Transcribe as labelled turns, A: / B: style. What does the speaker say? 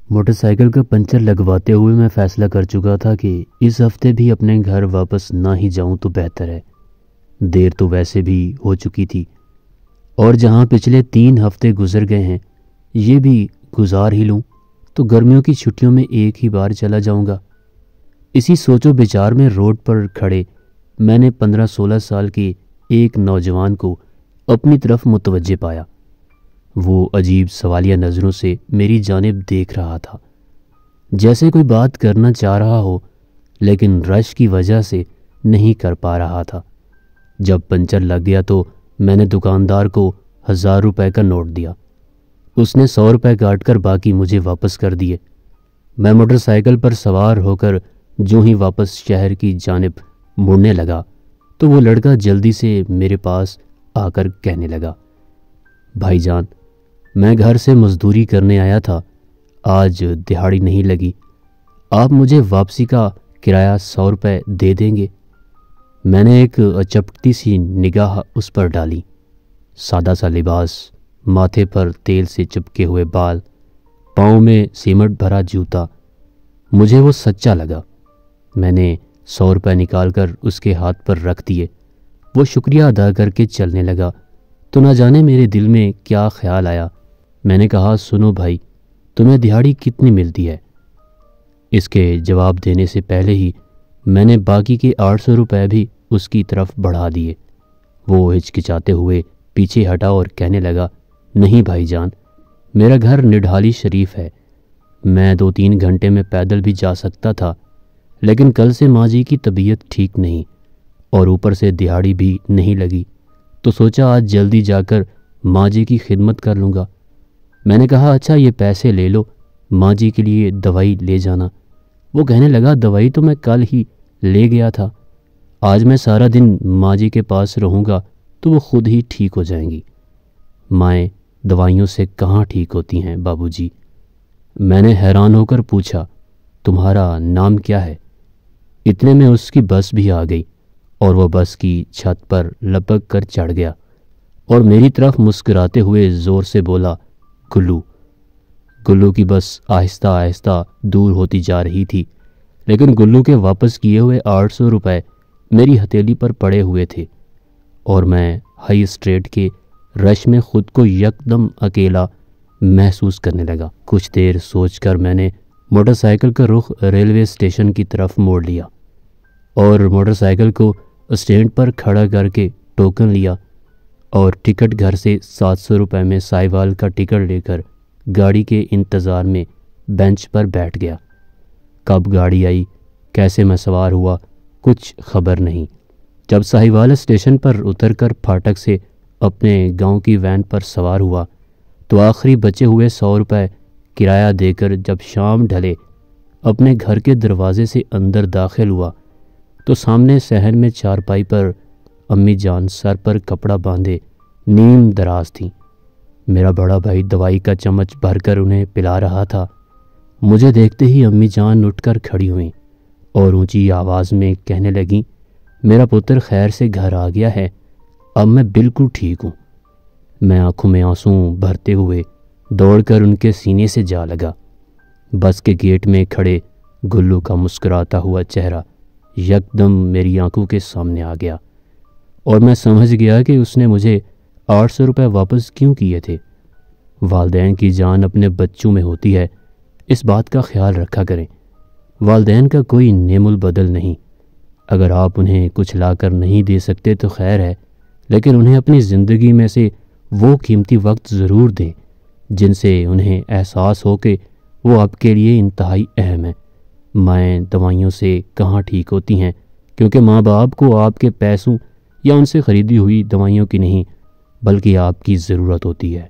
A: Motor cycle کا puncture لگواتے ہوئے میں فیصلہ کر چکا تھا کہ اس ہفتے بھی اپنے گھر واپس نہ ہی جاؤں تو بہتر ہے۔ دیر تو ویسے بھی ہو چکی تھی، اور جہاں پچھلے 3 ہفتے گزر گئے ہیں یہ بھی گزار ہی لوں تو گرمیوں کی چھٹیوں میں ایک ہی بار چلا جاؤں گا۔ اسی سوچ و بچار میں روڈ پر کھڑے میں نے 15-16 سال کے ایک نوجوان کو اپنی طرف متوجہ پایا۔ وہ عجیب سوالیہ نظروں سے میری جانب دیکھ رہا تھا، جیسے کوئی بات کرنا چاہ رہا ہو لیکن رش کی وجہ سے نہیں کر پا رہا تھا۔ جب پنچر لگ گیا تو میں نے دکاندار کو 1000 روپے کا نوٹ دیا۔ اس نے 100 روپے کاٹ کر باقی مجھے واپس کر دیے۔ میں موٹر سائیکل پر سوار ہو کر جو ہی واپس شہر کی جانب مڑنے لگا تو وہ لڑکا جلدی سے میرے پاس آ کر کہنے لگا، بھائی جان، میں گھر سے مزدوری کرنے آیا تھا، آج دہاڑی نہیں لگی، آپ مجھے واپسی کا کرایہ 100 روپے دے دیں گے؟ میں نے ایک اچپٹی سی نگاہ اس پر ڈالی۔ سادہ سا لباس، ماتھے پر تیل سے چپکے ہوئے بال، پاؤں میں سیمنٹ بھرا جوتا، مجھے وہ سچا لگا۔ میں نے 100 روپے نکال کر اس کے ہاتھ پر رکھ دیے۔ وہ شکریہ ادا کر کے چلنے لگا تو نہ جانے میرے دل میں کیا خیال آیا۔ میں نے کہا، سنو بھائی، تمہیں دہاڑی کتنی ملتی ہے؟ اس کے جواب دینے سے پہلے ہی میں نے باقی کے 800 روپے بھی اس کی طرف بڑھا دیے۔ وہ ہچکچاتے ہوئے پیچھے ہٹا اور کہنے لگا، نہیں بھائی جان، میرا گھر نڈھالی شریف ہے، میں 2-3 گھنٹے میں پیدل بھی جا سکتا تھا، لیکن کل سے ماں جی کی طبیعت ٹھیک نہیں اور اوپر سے دہاڑی بھی نہیں لگی، تو سوچا آج جلدی جا کر ماں جی کی خدمت کر لوں گا۔ میں نے کہا، اچھا یہ پیسے لے لو، ماں جی کے لیے دوائی لے جانا۔ وہ کہنے لگا، دوائی تو میں کل ہی لے گیا تھا، آج میں سارا دن ماں جی کے پاس رہوں گا تو وہ خود ہی ٹھیک ہو جائیں گی۔ مائیں دوائیوں سے کہاں ٹھیک ہوتی ہیں بابو جی؟ میں نے حیران ہو کر پوچھا، تمہارا نام کیا ہے؟ اتنے میں اس کی بس بھی آ گئی اور وہ بس کی چھت پر لپک کر چڑھ گیا اور میری طرف مسکراتے ہوئے زور سے بولا، گلو۔ گلو کی بس آہستہ آہستہ دور ہوتی جا رہی تھی، لیکن گلو کے واپس کیے ہوئے 800 روپے میری ہتھیلی پر پڑے ہوئے تھے اور میں ہائی اسٹریٹ کے رش میں خود کو یکدم اکیلا محسوس کرنے لگا۔ کچھ دیر سوچ کر میں نے موٹر سائیکل کا رخ ریلوے اسٹیشن کی طرف موڑ لیا اور موٹر سائیکل کو اسٹینڈ پر کھڑا کر کے ٹوکن لیا اور ٹکٹ گھر سے 700 روپے میں سائیوال کا ٹکٹ لے کر گاڑی کے انتظار میں بینچ پر بیٹھ گیا۔ کب گاڑی آئی، کیسے میں سوار ہوا، کچھ خبر نہیں۔ جب ساہیوال اسٹیشن پر اتر کر پھاٹک سے اپنے گاؤں کی وین پر سوار ہوا تو آخری بچے ہوئے 100 روپے کرایہ دے کر جب شام ڈھلے اپنے گھر کے دروازے سے اندر داخل ہوا تو سامنے صحن میں چارپائی پر امی جان سر پر کپڑا باندھے نیم دراز تھیں۔ میرا بڑا بھائی دوائی کا چمچ بھر کر انہیں پلا رہا تھا۔ مجھے دیکھتے ہی امی جان اٹھ کر کھڑی ہوئیں اور اونچی آواز میں کہنے لگیں، میرا پتر خیر سے گھر آ گیا ہے، اب میں بالکل ٹھیک ہوں۔ میں آنکھوں میں آنسو بھرتے ہوئے دوڑ کر ان کے سینے سے جا لگا۔ بس کے گیٹ میں کھڑے گلو کا مسکراتا ہوا چہرہ یکدم میری آنکھوں کے سامنے آ گیا اور میں سمجھ گیا کہ اس نے مجھے 800 روپے واپس کیوں کیے تھے۔ والدین کی جان اپنے بچوں میں ہوتی ہے، اس بات کا خیال رکھا کریں۔ والدین کا کوئی نعم البدل نہیں، اگر آپ انہیں کچھ لا کر نہیں دے سکتے تو خیر ہے، لیکن انہیں اپنی زندگی میں سے وہ قیمتی وقت ضرور دیں جن سے انہیں احساس ہو کہ وہ آپ کے لیے انتہائی اہم ہے۔ مائیں دوائیوں سے کہاں ٹھیک ہوتی ہیں، کیونکہ ماں باپ کو آپ کے پیسوں یا ان سے خریدی ہوئی دوائیوں کی نہیں بلکہ آپ کی ضرورت ہوتی ہے۔